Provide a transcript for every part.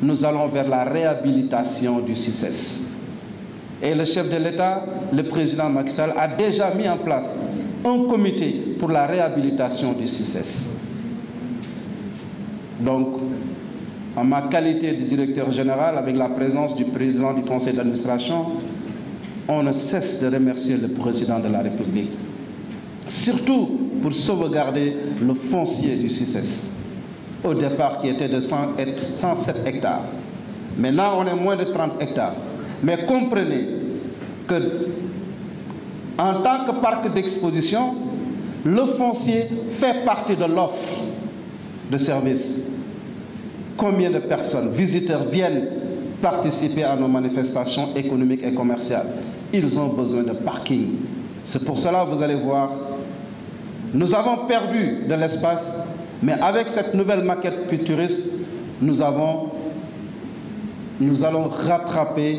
nous allons vers la réhabilitation du CICES. Et le chef de l'État, le président Macky Sall, a déjà mis en place un comité pour la réhabilitation du CICES. Donc, en ma qualité de directeur général, avec la présence du président du conseil d'administration, on ne cesse de remercier le président de la République, surtout pour sauvegarder le foncier du CICES, au départ qui était de 107 hectares. Maintenant, on est moins de 30 hectares. Mais comprenez que, en tant que parc d'exposition, le foncier fait partie de l'offre de services. Combien de personnes, visiteurs, viennent participer à nos manifestations économiques et commerciales? Ils ont besoin de parking. C'est pour cela, vous allez voir, nous avons perdu de l'espace, mais avec cette nouvelle maquette futuriste, nous allons rattraper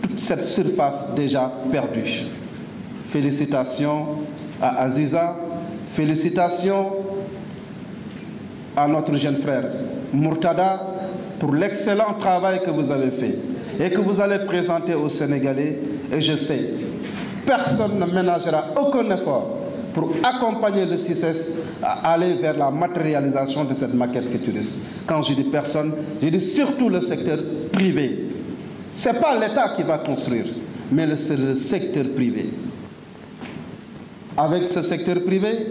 toute cette surface déjà perdue. Félicitations à Aziza, félicitations à notre jeune frère Murtada pour l'excellent travail que vous avez fait et que vous allez présenter aux Sénégalais. Et je sais, personne ne ménagera aucun effort pour accompagner le CICES à aller vers la matérialisation de cette maquette futuriste. Quand je dis personne, je dis surtout le secteur privé. Ce n'est pas l'État qui va construire, mais c'est le secteur privé. Avec ce secteur privé,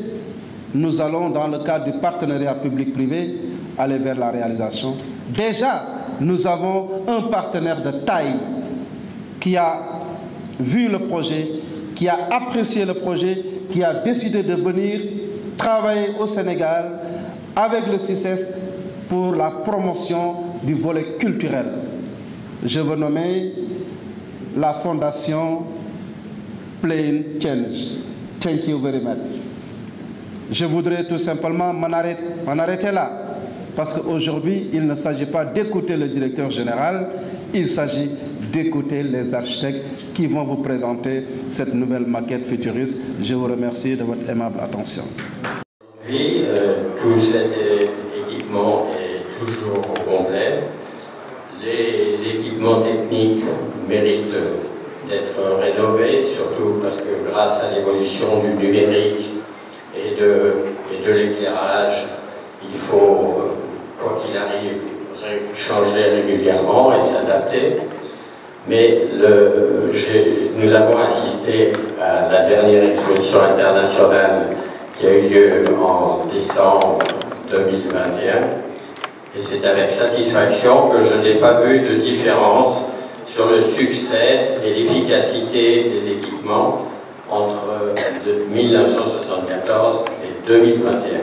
nous allons, dans le cadre du partenariat public-privé, aller vers la réalisation. Déjà, nous avons un partenaire de taille qui a vu le projet, qui a apprécié le projet, qui a décidé de venir travailler au Sénégal avec le CICES pour la promotion du volet culturel. Je veux nommer la fondation Plain Change. Thank you very much. Je voudrais tout simplement m'en arrêter là, parce qu'aujourd'hui, il ne s'agit pas d'écouter le directeur général, il s'agit d'écouter les architectes qui vont vous présenter cette nouvelle maquette futuriste. Je vous remercie de votre aimable attention. Oui, tout cet équipement est toujours au complet. Les équipements techniques méritent d'être rénovés, surtout parce que grâce à l'évolution du numérique et de l'éclairage, il faut, quoi qu'il arrive, changer régulièrement et s'adapter. Mais nous avons assisté à la dernière exposition internationale qui a eu lieu en décembre 2021. Et c'est avec satisfaction que je n'ai pas vu de différence sur le succès et l'efficacité des équipements entre 1974 et 2021.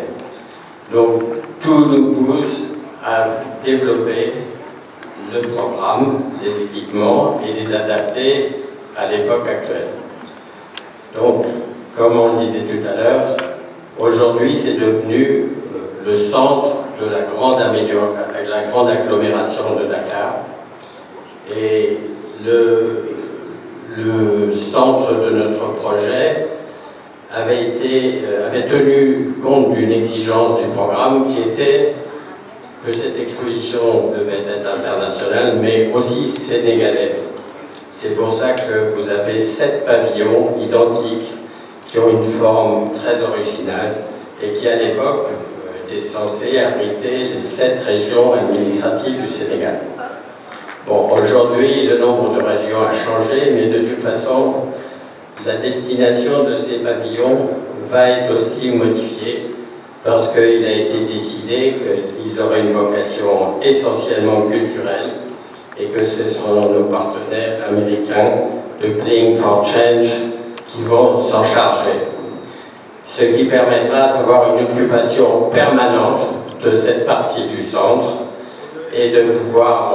Donc, tout nous pousse à développer le programme, les équipements et les adapter à l'époque actuelle. Donc, comme on le disait tout à l'heure, aujourd'hui c'est devenu le centre de la grande agglomération de Dakar. Et le centre de notre projet avait tenu compte d'une exigence du programme qui était que cette exposition devait être internationale, mais aussi sénégalaise. C'est pour ça que vous avez 7 pavillons identiques qui ont une forme très originale et qui, à l'époque, étaient censés abriter les 7 régions administratives du Sénégal. Bon, aujourd'hui, le nombre de régions a changé, mais de toute façon, la destination de ces pavillons va être aussi modifiée parce qu'il a été décidé qu'ils auraient une vocation essentiellement culturelle et que ce sont nos partenaires américains de Playing for Change qui vont s'en charger. Ce qui permettra d'avoir une occupation permanente de cette partie du centre et de pouvoir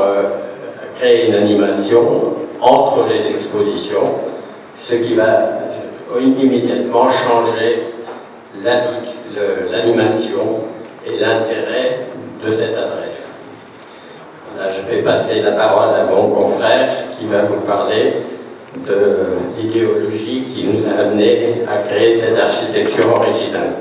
créer une animation entre les expositions, ce qui va immédiatement changer l'animation et l'intérêt de cette adresse. Voilà, je vais passer la parole à mon confrère qui va vous parler de l'idéologie qui nous a amené à créer cette architecture originale.